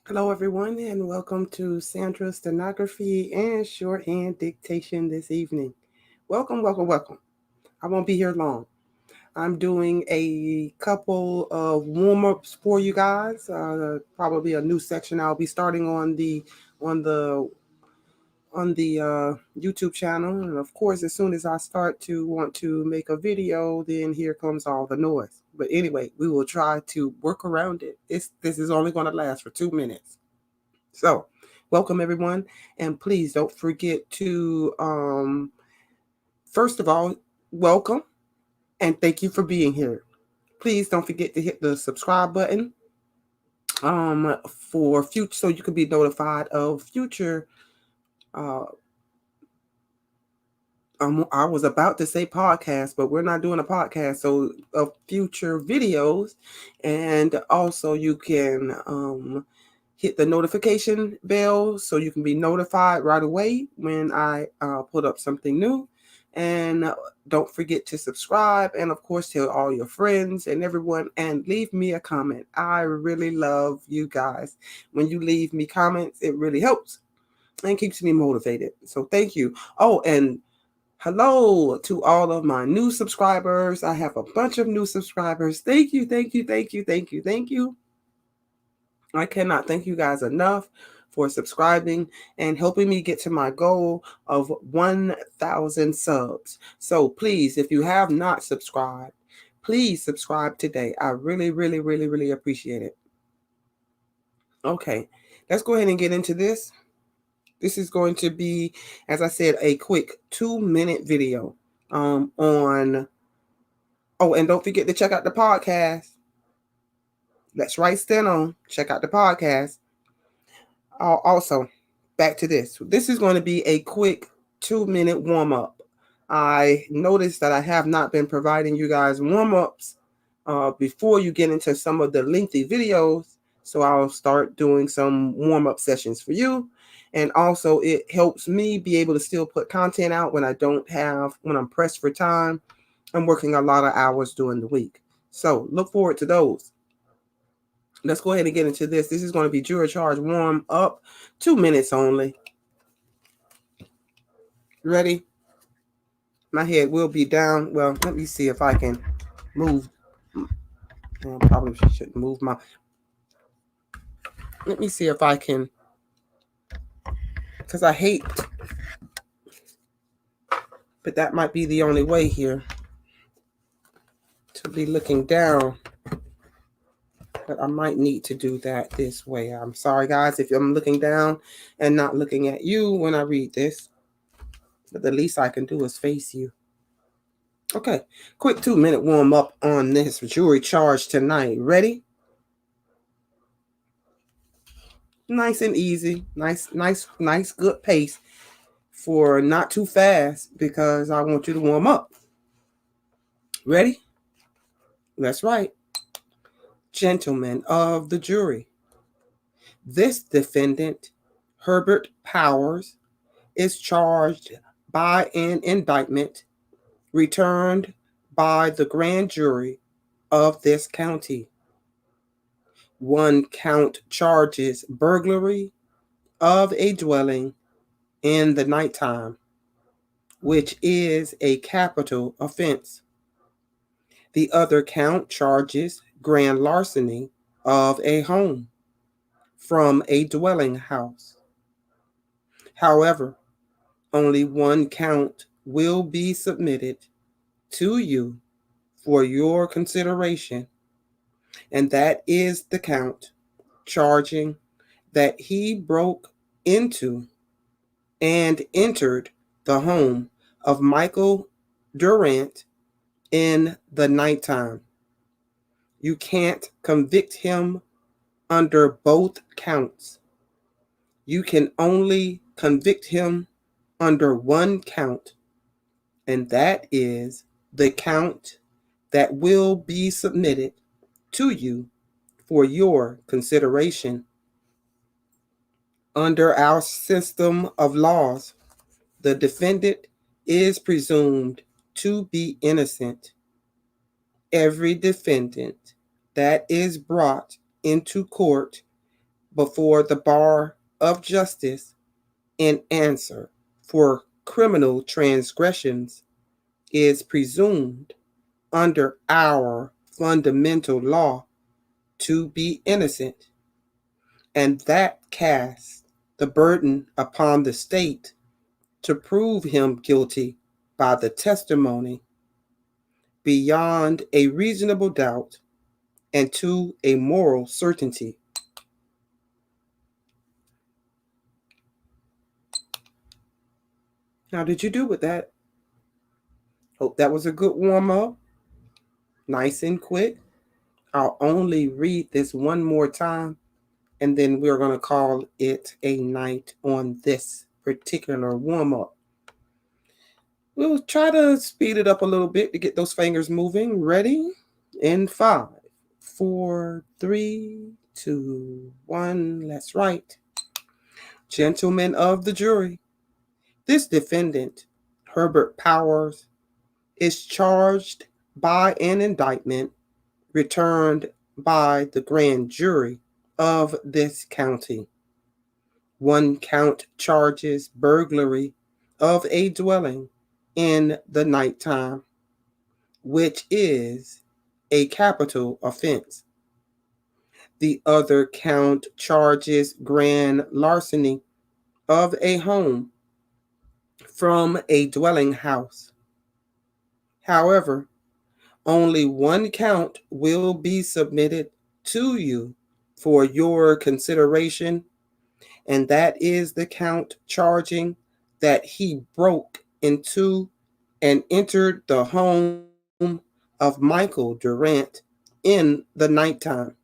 Hello, everyone, and welcome to Sandra's stenography and shorthand dictation this evening. Welcome, welcome, welcome. I won't be here long. I'm doing a couple of warm-ups for you guys. Probably a new section I'll be starting on the YouTube channel. And of course, as soon as I start to want to make a video, then here comes all the noise. But anyway, we will try to work around it. This is only going to last for 2 minutes. So, welcome everyone, and please don't forget to, first of all, welcome and thank you for being here. Please don't forget to hit the subscribe button for future, so you can be notified of future. Uh, I was about to say podcast, but we're not doing a podcast, so of future videos, and also you can hit the notification bell so you can be notified right away when I put up something new. And don't forget to subscribe, and of course tell all your friends and everyone, and leave me a comment. I really love you guys. When you leave me comments, it really helps and keeps me motivated. So thank you. Oh, and hello to all of my new subscribers. I have a bunch of new subscribers. Thank you, thank you, thank you, thank you, thank you. I cannot thank you guys enough for subscribing and helping me get to my goal of 1,000 subs. So please, if you have not subscribed, please subscribe today. I really, really, really, really appreciate it. Okay, let's go ahead and get into this. This is going to be, as I said, a quick 2-minute video on. Oh, and don't forget to check out the podcast. That's right, Steno. Check out the podcast. Also, back to this. This is going to be a quick 2-minute warm up. I noticed that I have not been providing you guys warm ups before you get into some of the lengthy videos. So I'll start doing some warm up sessions for you. And also, it helps me be able to still put content out when when I'm pressed for time. I'm working a lot of hours during the week. So look forward to those. Let's go ahead and get into this. This is going to be jury charge warm up, 2 minutes only. Ready? My head will be down. Well, let me see if I can move. I probably shouldn't move my. Let me see if I can, because I hate, but that might be the only way here to be looking down. But I might need to do that this way. I'm sorry, guys, if I'm looking down and not looking at you when I read this. But the least I can do is face you. Okay, quick 2-minute warm up on this jury charge tonight. Ready? Nice and easy. Nice, good pace for not too fast because I want you to warm up. Ready? That's right. Gentlemen of the jury, this defendant, Herbert Powers, is charged by an indictment returned by the grand jury of this county. One count charges burglary of a dwelling in the nighttime, which is a capital offense. The other count charges grand larceny of a home from a dwelling house. However, only one count will be submitted to you for your consideration, and that is the count charging that he broke into and entered the home of Michael Durant in the nighttime. You can't convict him under both counts. You can only convict him under one count, and that is the count that will be submitted to you for your consideration. Under our system of laws, the defendant is presumed to be innocent. Every defendant that is brought into court before the bar of justice in answer for criminal transgressions is presumed under our fundamental law to be innocent, and that casts the burden upon the state to prove him guilty by the testimony beyond a reasonable doubt and to a moral certainty. How did you do with that? Hope that was a good warm up. Nice and quick. I'll only read this one more time, and then we're going to call it a night on this particular warm up. We'll try to speed it up a little bit to get those fingers moving. Ready? In 5, 4, 3, 2, 1. Let's write. Gentlemen of the jury, this defendant, Herbert Powers, is charged by an indictment returned by the grand jury of this county. One count charges burglary of a dwelling in the nighttime, which is a capital offense. The other count charges grand larceny of a home from a dwelling house. However, only one count will be submitted to you for your consideration, and that is the count charging that he broke into and entered the home of Michael Durant in the nighttime.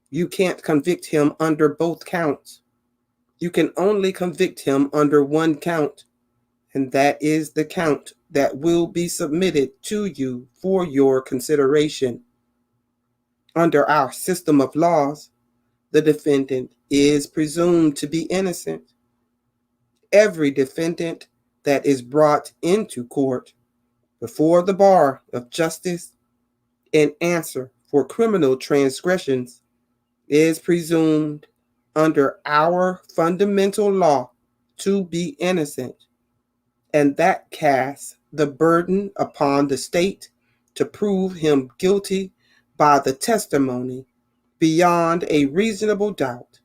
You can't convict him under both counts. You can only convict him under one count, and that is the count that will be submitted to you for your consideration. Under our system of laws, the defendant is presumed to be innocent. Every defendant that is brought into court before the bar of justice in answer for criminal transgressions is presumed under our fundamental law to be innocent, and that casts the burden upon the state to prove him guilty by the testimony beyond a reasonable doubt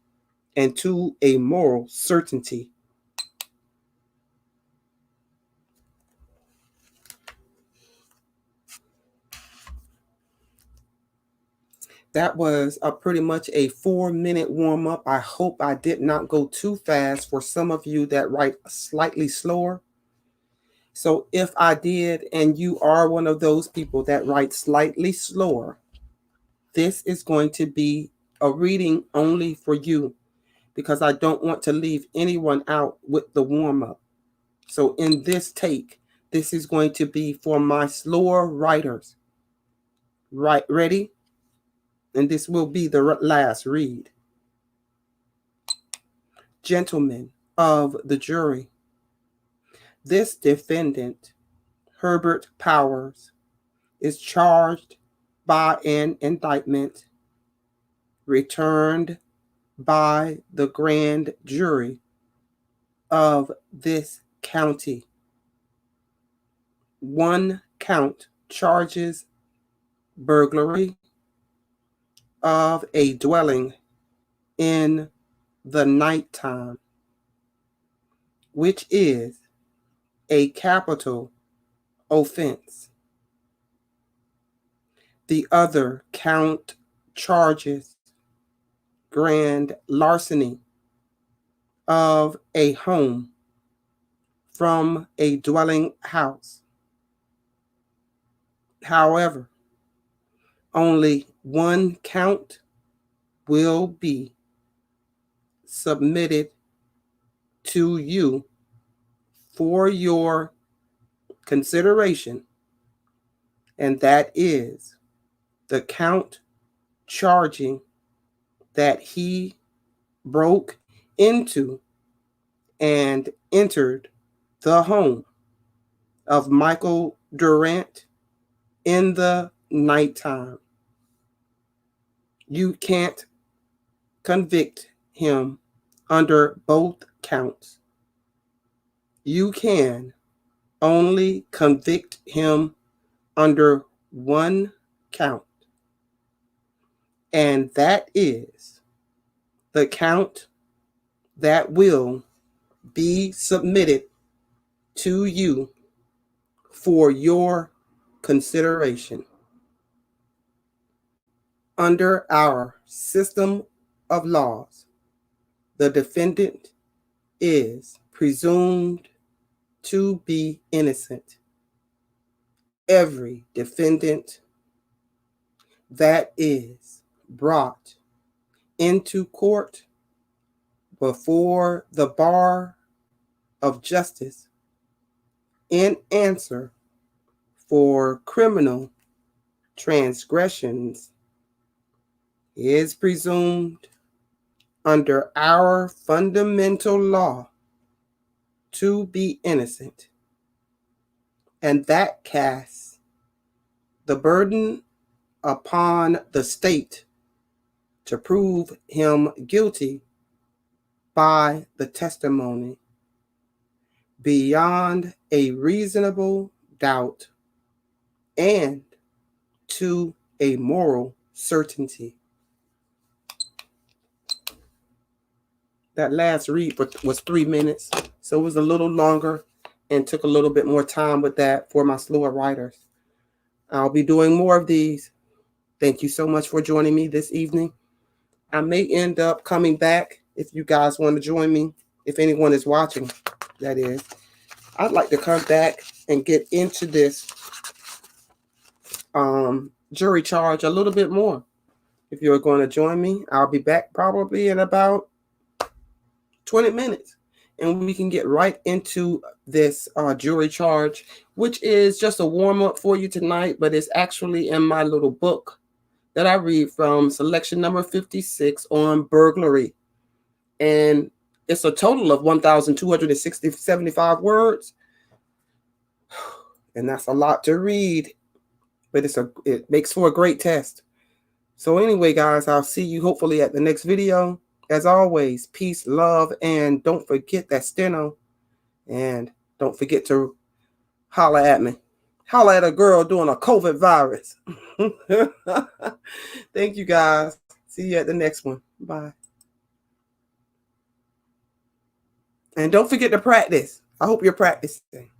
and to a moral certainty. That was pretty much a 4-minute warm up. I hope I did not go too fast for some of you that write slightly slower. So if I did, and you are one of those people that write slightly slower, this is going to be a reading only for you, because I don't want to leave anyone out with the warm up. So in this take, this is going to be for my slower writers. Right, ready? And this will be the last read. Gentlemen of the jury, this defendant, Herbert Powers, is charged by an indictment returned by the grand jury of this county. One count charges burglary of a dwelling in the nighttime, which is a capital offense. The other count charges grand larceny of a home from a dwelling house. However, only one count will be submitted to you for your consideration, and that is the count charging that he broke into and entered the home of Michael Durant in the nighttime. You can't convict him under both counts. You can only convict him under one count, and that is the count that will be submitted to you for your consideration. Under our system of laws, the defendant is presumed to be innocent. Every defendant that is brought into court before the bar of justice in answer for criminal transgressions is presumed under our fundamental law to be innocent, and that casts the burden upon the state to prove him guilty by the testimony beyond a reasonable doubt and to a moral certainty. That last read was 3 minutes, so it was a little longer and took a little bit more time with that for my slower writers. I'll be doing more of these. Thank you so much for joining me this evening. I may end up coming back if you guys want to join me, if anyone is watching, that is. I'd like to come back and get into this jury charge a little bit more. If you're going to join me, I'll be back probably in about 20 minutes. And we can get right into this jury charge, which is just a warm-up for you tonight, but it's actually in my little book that I read from, selection number 56 on burglary. And it's a total of 1,275 words. And that's a lot to read, but it makes for a great test. So anyway, guys, I'll see you hopefully at the next video. As always, peace, love, and don't forget that Steno. And don't forget to holler at me. Holler at a girl doing a COVID virus. Thank you, guys. See you at the next one. Bye. And don't forget to practice. I hope you're practicing.